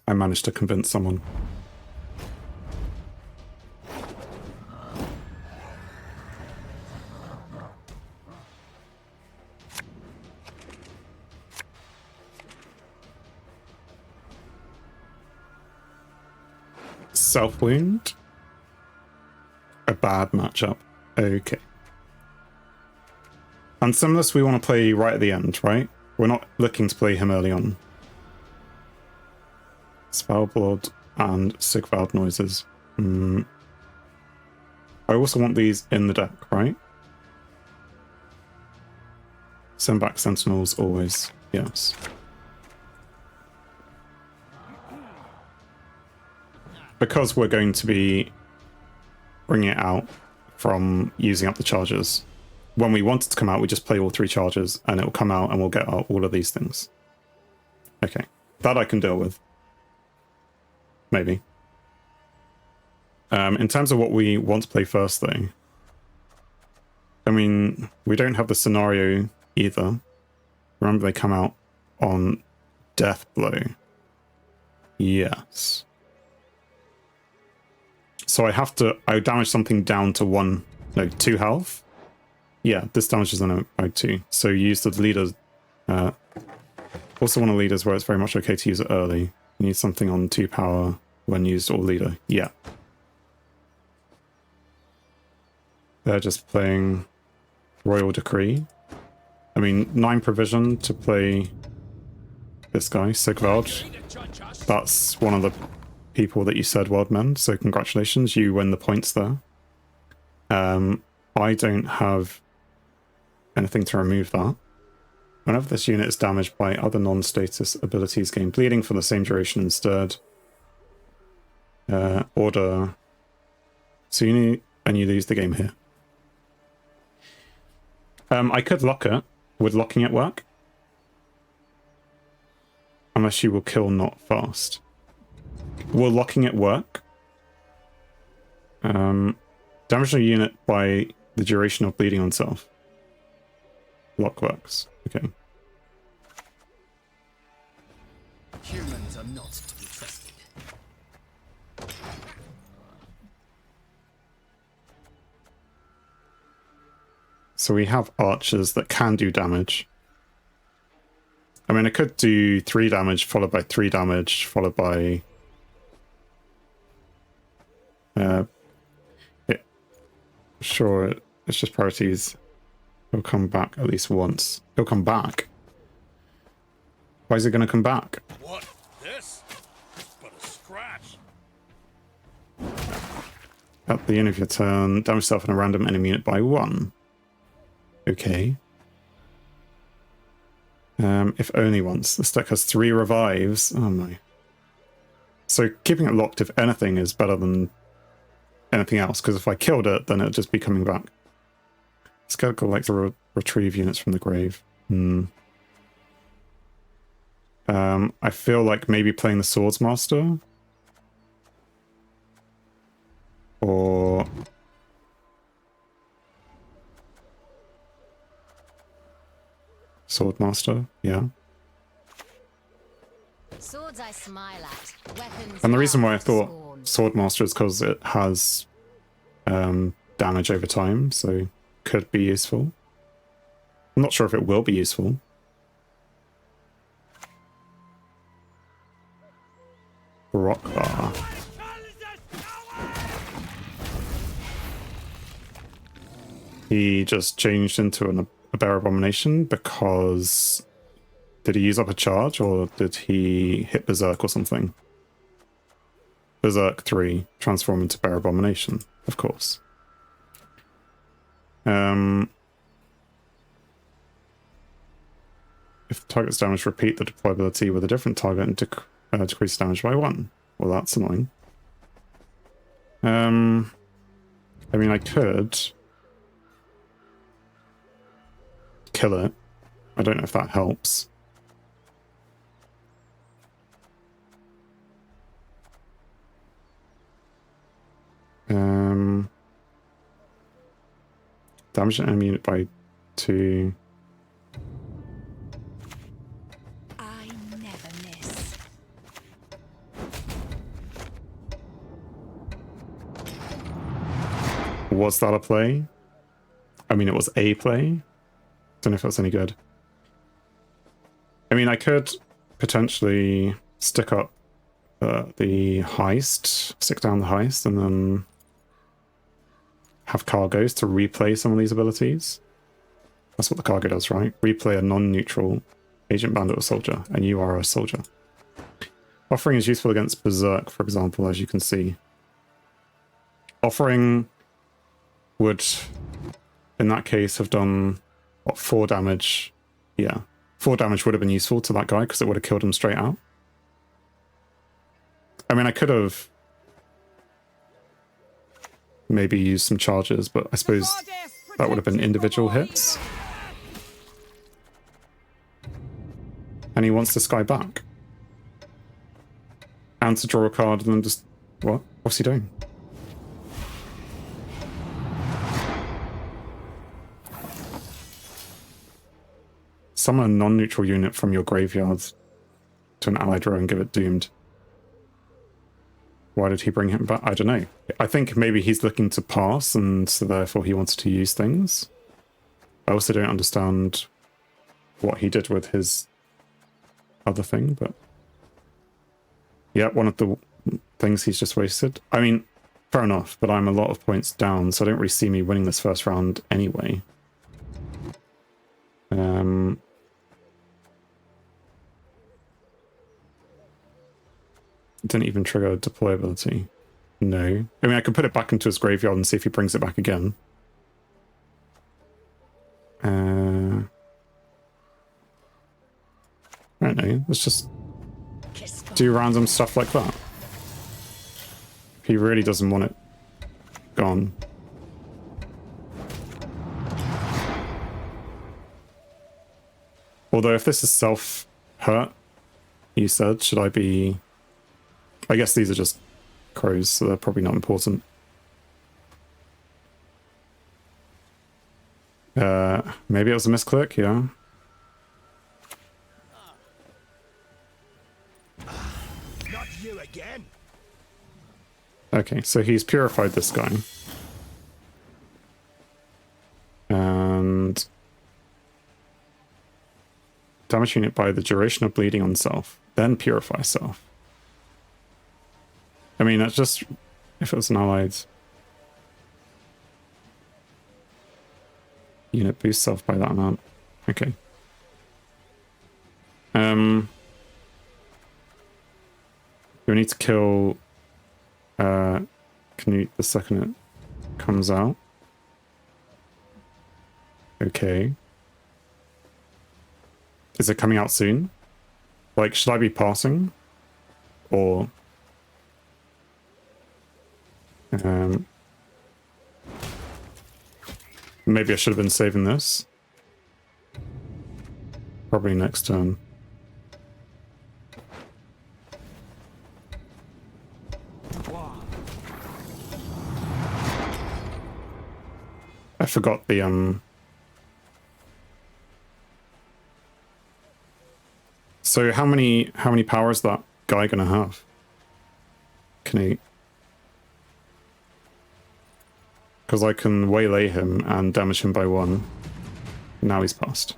I managed to convince someone. Self-wound? A bad matchup. Okay. And Simless we want to play right at the end, right? We're not looking to play him early on. Spellblood and Sigvald noises. I also want these in the deck, right? Send back Sentinels always, yes. Because we're going to be bringing it out from using up the charges. When we want it to come out, we just play all 3 charges and it will come out and we'll get out all of these things. Okay, that I can deal with. Maybe. In terms of what we want to play first, though, I mean, we don't have the scenario either. Remember, they come out on Death Blow. Yes. So I damage something down to 2 health. Yeah, this damages on a 2. So use the leaders. Also one of the leaders where it's very much okay to use it early. You need something on 2 power when used or leader. Yeah. They're just playing Royal Decree. I mean, 9 provision to play this guy, Sigvald. That's one of the people that you said Wildmen, so congratulations, you win the points there. I don't have anything to remove that. Whenever this unit is damaged by other non-status abilities, gain bleeding for the same duration instead. Order. So you need, and you lose the game here. I could lock it. Would locking it work? Unless you will kill not fast. Will locking it work? Damage a unit by the duration of bleeding on self. Lock works. Okay. Humans are not to be trusted. So we have archers that can do damage. I mean, I could do 3 damage followed by 3 damage followed by sure, it's just priorities. He'll come back at least once. He'll come back. Why is he going to come back? What? This? But a scratch. At the end of your turn, damage yourself and a random enemy unit by 1. Okay. If only once. This deck has 3 revives. Oh my. So keeping it locked, if anything, is better than anything else, because if I killed it, then it'd just be coming back. Skeletal likes to retrieve units from the grave. I feel like maybe playing the Swordsmaster. Or... Swordmaster, yeah. Swords I smile at, weapons And the reason why I thought scorn. Swordmaster is because it has damage over time, so could be useful. I'm not sure if it will be useful. Rockbar. He just changed into a Bear Abomination because... Did he use up a charge, or did he hit Berserk or something? Berserk 3, transform into Bear Abomination, of course. If the target's damage, repeat the deployability with a different target and decrease damage by 1. Well, that's annoying. I mean, I could kill it. I don't know if that helps. Damage an enemy unit by 2. I never miss. Was that a play? I mean, it was a play. Don't know if that's any good. I mean, I could potentially stick up the heist, stick down the heist, and then have cargoes to replay some of these abilities. That's what the cargo does, right? Replay a non-neutral agent, bandit, or soldier, and you are a soldier. Offering is useful against Berserk, for example, as you can see. Offering would, in that case, have done, what, 4 damage? Yeah, 4 damage would have been useful to that guy because it would have killed him straight out. I mean, I could have maybe used some charges, but I suppose that would have been individual hits. And he wants this guy back. And to draw a card and then just... What? What's he doing? Summon a non-neutral unit from your graveyard to an allied row and give it doomed. Why did he bring him back? I don't know. I think maybe he's looking to pass, and so therefore he wanted to use things. I also don't understand what he did with his other thing, but... Yeah, one of the things he's just wasted. I mean, fair enough, but I'm a lot of points down, so I don't really see me winning this first round anyway. Didn't even trigger deployability. No. I mean, I could put it back into his graveyard and see if he brings it back again. I don't know. Let's just do random stuff like that. He really doesn't want it gone. Although if this is self-hurt, you said, should I be... I guess these are just crows, so they're probably not important. Maybe it was a misclick, yeah. Not you again. Okay, so he's purified this guy. And... damage unit by the duration of bleeding on self, then purify self. I mean, that's just if it was an allied unit, boost self by that amount. Okay. You need to kill Knut the second it comes out. Okay. Is it coming out soon? Like, should I be passing? Or... maybe I should have been saving this. Probably next turn. I forgot the So how many power is that guy gonna have? Can he? Because I can waylay him and damage him by 1. Now he's passed.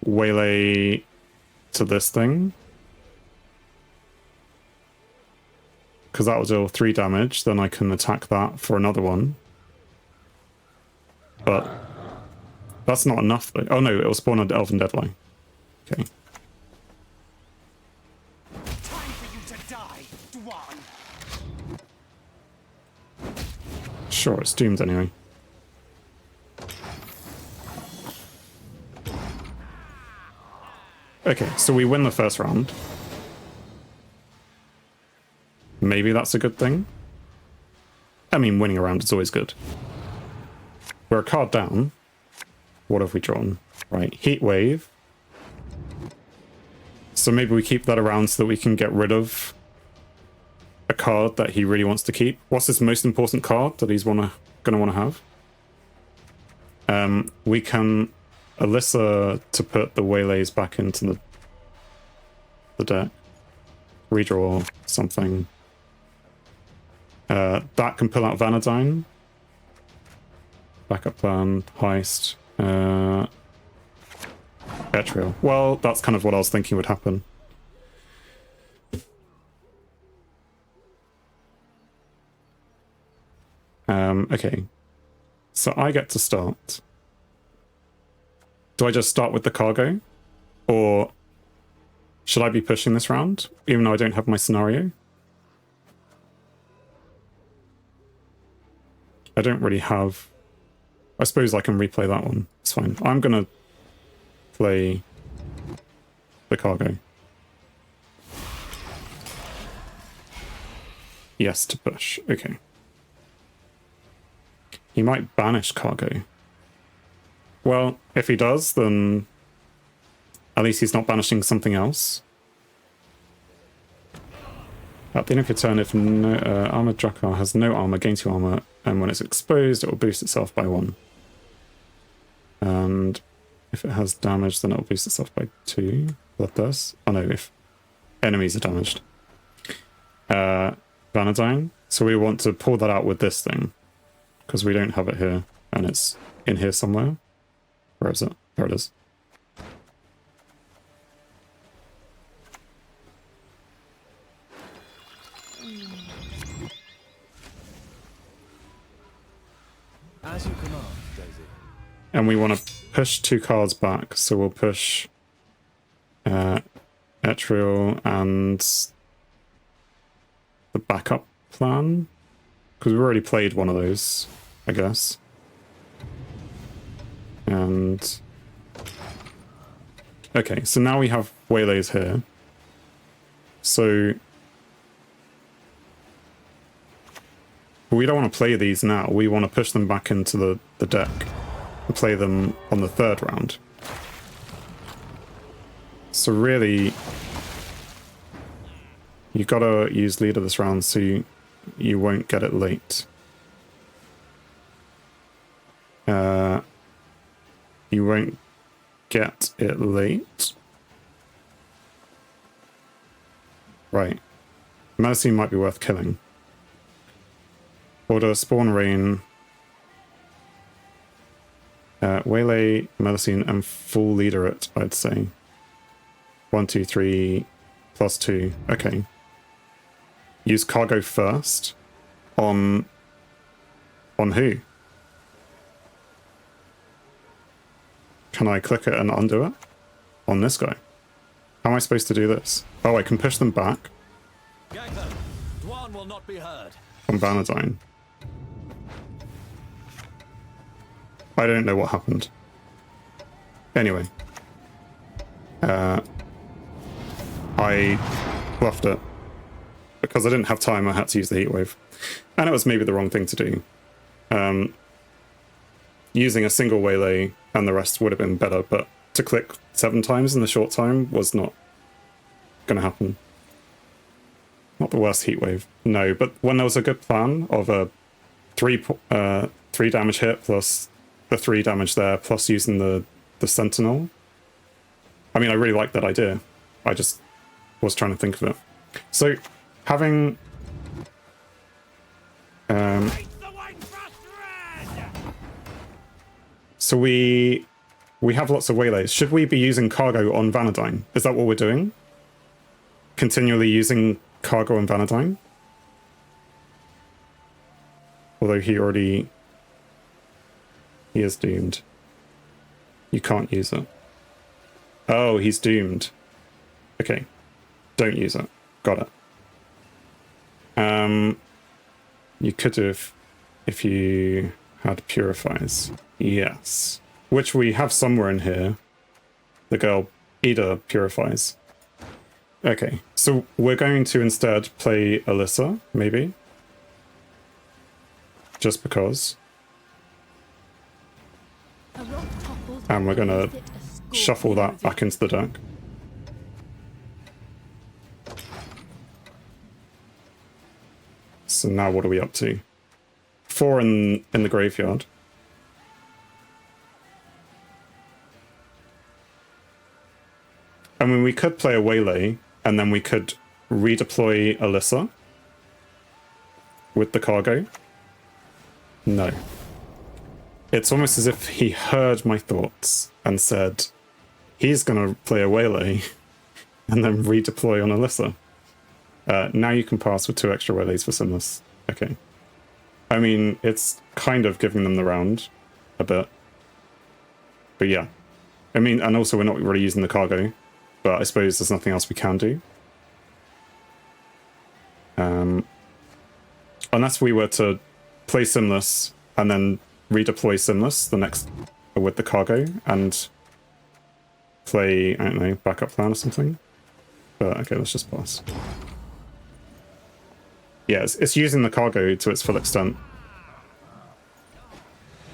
Waylay to this thing. Because that will deal 3 damage, then I can attack that for another 1. But that's not enough though. Oh no, it'll spawn an Elven Deadline. Okay. Sure, it's doomed anyway. Okay, so we win the first round. Maybe that's a good thing. I mean, winning a round is always good. We're a card down. What have we drawn? Right, Heat Wave. So maybe we keep that around so that we can get rid of a card that he really wants to keep. What's his most important card that he's gonna want to have? We can Alyssa to put the Waylays back into the the deck. Redraw something. That can pull out Vanadine. Backup plan, heist. Etrial. Well, that's kind of what I was thinking would happen. Okay. So I get to start. Do I just start with the cargo? Or should I be pushing this round, even though I don't have my scenario? I don't really have... I suppose I can replay that one. It's fine. I'm gonna play the cargo. Yes, to push. Okay. He might banish cargo. Well, if he does, then at least he's not banishing something else. At the end of your turn, if no, Armored Drakkar has no armor, gain 2 armor, and when it's exposed, it will boost itself by 1. And if it has damage, then it will boost itself by 2. Bloodthirst. Oh no, if enemies are damaged. Vanadine. So we want to pull that out with this thing, because we don't have it here, and it's in here somewhere. Where is it? There it is. As you command, Daisy. And we want to push 2 cards back, so we'll push Etrial and the backup plan, because we've already played one of those, I guess. And okay, so now we have Waylays here. So we don't want to play these now. We want to push them back into the deck and play them on the 3rd round. So really, you gotta use leader this round so you won't get it late. You won't get it late. Right. Mercy might be worth killing. Order Spawn Rain. Waylay, Melusine, and full leader it, I'd say. 1, 2, 3, +2. Okay. Use cargo first. On who? Can I click it and undo it? On this guy. How am I supposed to do this? Oh, I can push them back. Dwan will not be heard. On Vanadine. I don't know what happened. Anyway. I bluffed it. Because I didn't have time, I had to use the heatwave. And it was maybe the wrong thing to do. Using a single Waylay and the rest would have been better, but to click 7 times in the short time was not going to happen. Not the worst heatwave. No, but when there was a good plan of a 3 damage hit plus the 3 damage there, plus using the Sentinel. I mean, I really like that idea. I just was trying to think of it. So, having... so we have lots of Waylays. Should we be using cargo on Vanadine? Is that what we're doing? Continually using cargo on Vanadine? Although he is doomed. You can't use it. Oh, he's doomed. Okay. Don't use it. Got it. You could have if you had purifiers. Yes. Which we have somewhere in here. The girl Ida purifies. Okay, so we're going to instead play Alyssa, maybe. Just because. And we're gonna shuffle that back into the deck. So now what are we up to? 4 in the graveyard. I mean, we could play a Waylay And then we could redeploy Alyssa with the cargo. No. It's almost as if he heard my thoughts and said, he's going to play a Waylay and then redeploy on Alyssa. Now you can pass with 2 extra Waylays for Sinless. Okay. I mean, it's kind of giving them the round a bit. But yeah. I mean, and also we're not really using the cargo, but I suppose there's nothing else we can do. Unless we were to play Sinless and then redeploy Sinless the next with the cargo and play, I don't know, backup plan or something. But okay, let's just pass. Yeah, it's using the cargo to its full extent,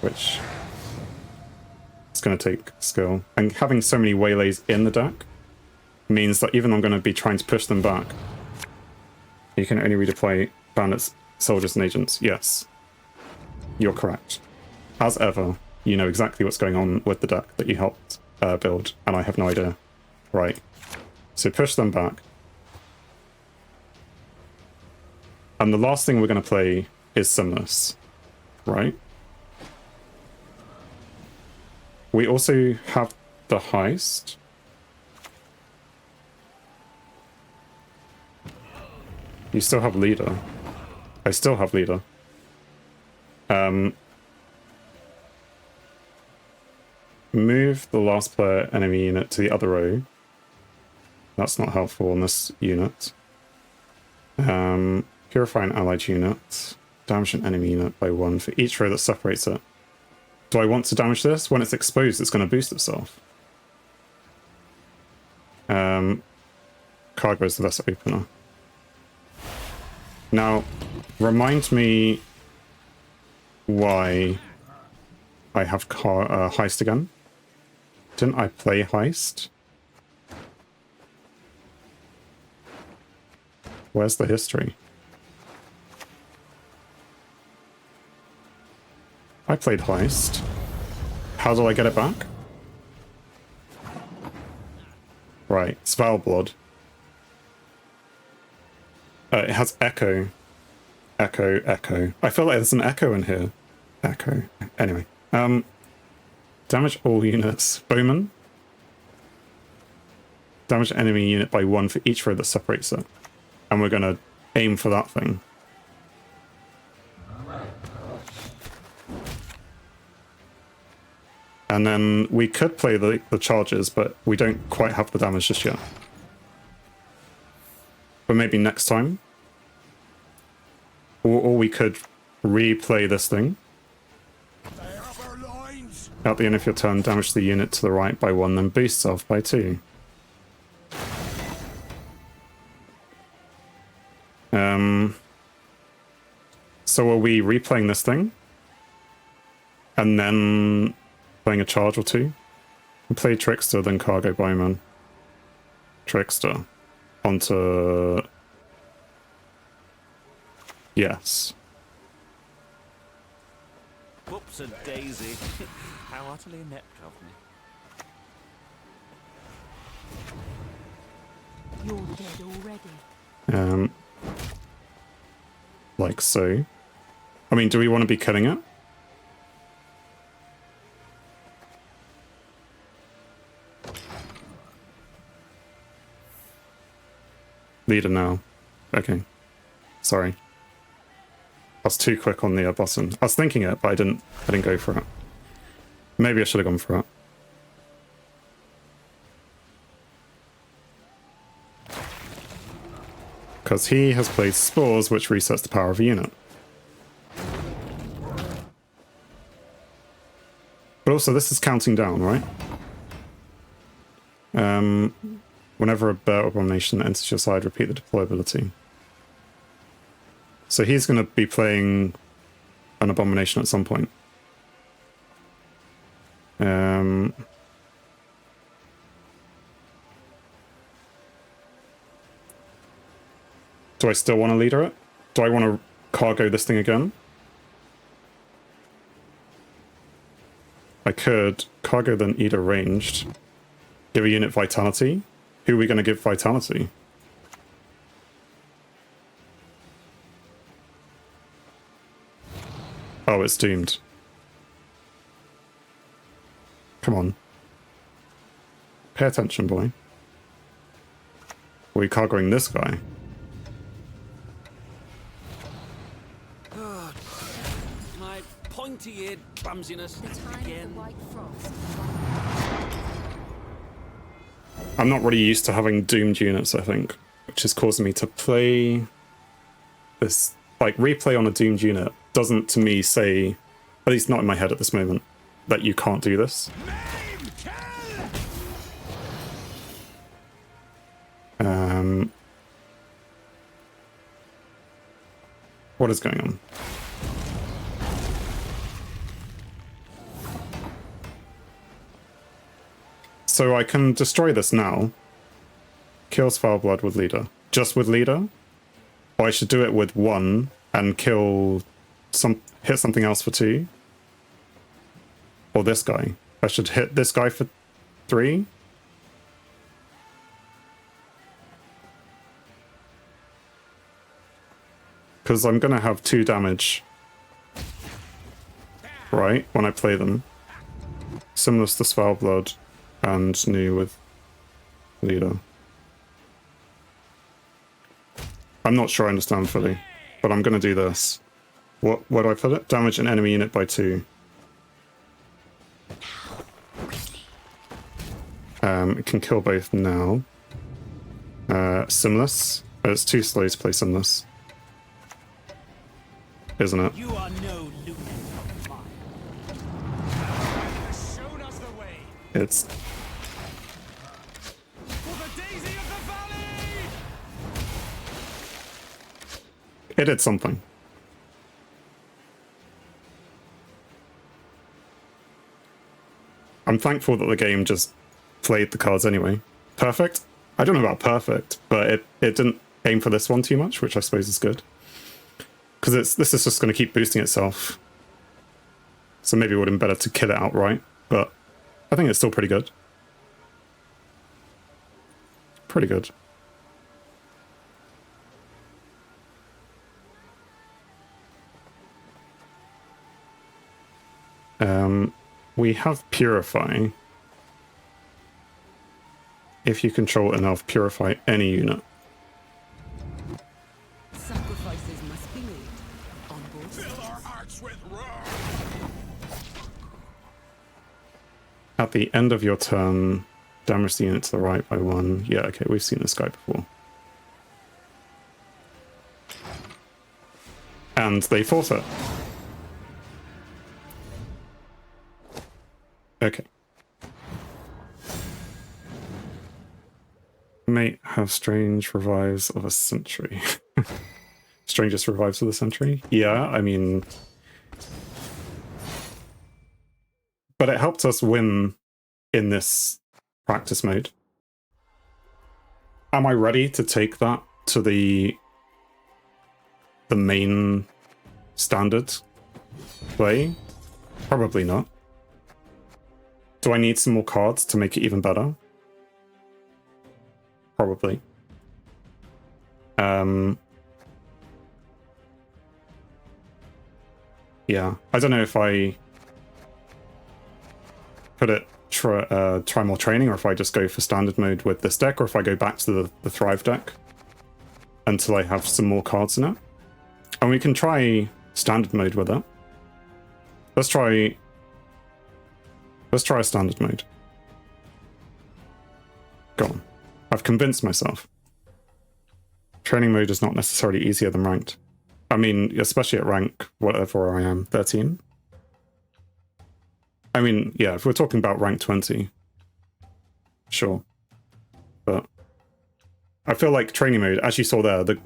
which is going to take skill. And having so many Waylays in the deck means that even though I'm going to be trying to push them back, you can only redeploy bandits, soldiers, and agents. Yes, you're correct. As ever, you know exactly what's going on with the deck that you helped build, and I have no idea. Right. So push them back. And the last thing we're going to play is Sinless, right? We also have the heist. You still have leader. I still have leader. Move the last player enemy unit to the other row. That's not helpful on this unit. Purify an allied unit. Damage an enemy unit by 1 for each row that separates it. Do I want to damage this? When it's exposed, it's going to boost itself. Cargo is the best opener. Now, remind me why I have heist again. Didn't I play heist? Where's the history? I played heist. How do I get it back? Right, it's Valblood. It has echo. Echo, echo. I feel like there's an echo in here. Echo. Anyway. Damage all units. Bowman. Damage enemy unit by 1 for each row that separates it. And we're going to aim for that thing. And then we could play the charges, but we don't quite have the damage just yet. But maybe next time. Or we could replay this thing. At the end of your turn, damage the unit to the right by 1, then boost self by 2. So are we replaying this thing? And then playing a charge or 2? Play Trickster, then Cargo Bowman. Trickster. Onto... Yes. Whoops a daisy. How utterly inept of me. You're dead already. Like so. I mean, do we want to be killing it? Leader now. Okay. Sorry. I was too quick on the button. I was thinking it, but I didn't go for it. Maybe I should have gone for it. Because he has played Spores, which resets the power of a unit. But also, this is counting down, right? Whenever a bear abomination enters your side, repeat the deployability. So he's going to be playing an abomination at some point. Do I still want to leader it? Do I want to cargo this thing again? I could cargo then eat a ranged. Give a unit vitality. Who are we going to give vitality? Oh, it's doomed. Come on. Pay attention, boy. Are we cargoing this guy? My pointy-eared clumsiness The time of again. the white frost. I'm not really used to having doomed units, I think, which is causing me to play this, like, replay on a doomed unit doesn't, to me, say, at least not in my head at this moment, that you can't do this. What is going on? So I can destroy this now. Kills Foulblood with leader. Just with leader? Or I should do it with 1 and kill hit something else for 2? Or this guy. I should hit this guy for 3? Because I'm gonna have 2 damage, right, when I play them. Similar to Foulblood and new with leader. I'm not sure I understand fully, but I'm gonna do this. Where do I put it? Damage an enemy unit by 2. It can kill both now. Simless. It's too slow to play Simless. Isn't it? You are no lieutenant of mine. Has shown us the way. It's... For the daisy of the valley! It did something. I'm thankful that the game just played the cards anyway. Perfect? I don't know about perfect, but it didn't aim for this one too much, which I suppose is good. Because this is just going to keep boosting itself. So maybe it would have been better to kill it outright, but I think it's still pretty good. Pretty good. We have Purify. If you control enough, purify any unit. Sacrifices must be made. On board. Fill our hearts with roar! At the end of your turn, damage the unit to the right by 1. Yeah, okay, we've seen this guy before. And they forfeit. Okay. Mate have strange revives of a century. Strangest revives of the century? Yeah, I mean... But it helped us win in this practice mode. Am I ready to take that to the main standard play? Probably not. Do I need some more cards to make it even better? Probably. Yeah, I don't know if I put it try more training, or if I just go for standard mode with this deck, or if I go back to the Thrive deck until I have some more cards in it. And we can try standard mode with it. Let's try a standard mode. Go on. I've convinced myself. Training mode is not necessarily easier than ranked. I mean, especially at rank, whatever I am, 13. I mean, yeah, if we're talking about rank 20, sure. But I feel like training mode, as you saw there, the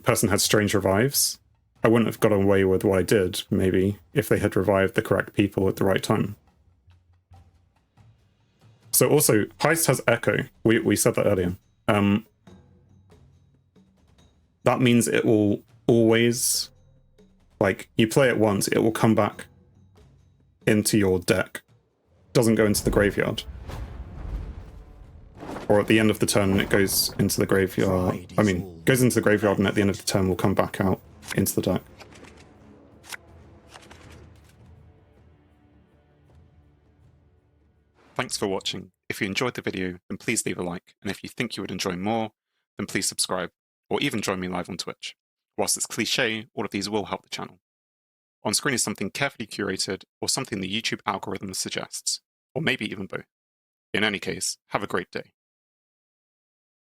person had strange revives. I wouldn't have got away with what I did, maybe, if they had revived the correct people at the right time. So also, Heist has Echo. We said that earlier. That means it will always, like, you play it once, it will come back into your deck. Doesn't go into the graveyard. Or at the end of the turn, it goes into the graveyard. I mean, goes into the graveyard and at the end of the turn will come back out into the deck. Thanks for watching. If you enjoyed the video, then please leave a like, and if you think you would enjoy more, then please subscribe, or even join me live on Twitch. Whilst it's cliche, all of these will help the channel. On screen is something carefully curated, or something the YouTube algorithm suggests, or maybe even both. In any case, have a great day.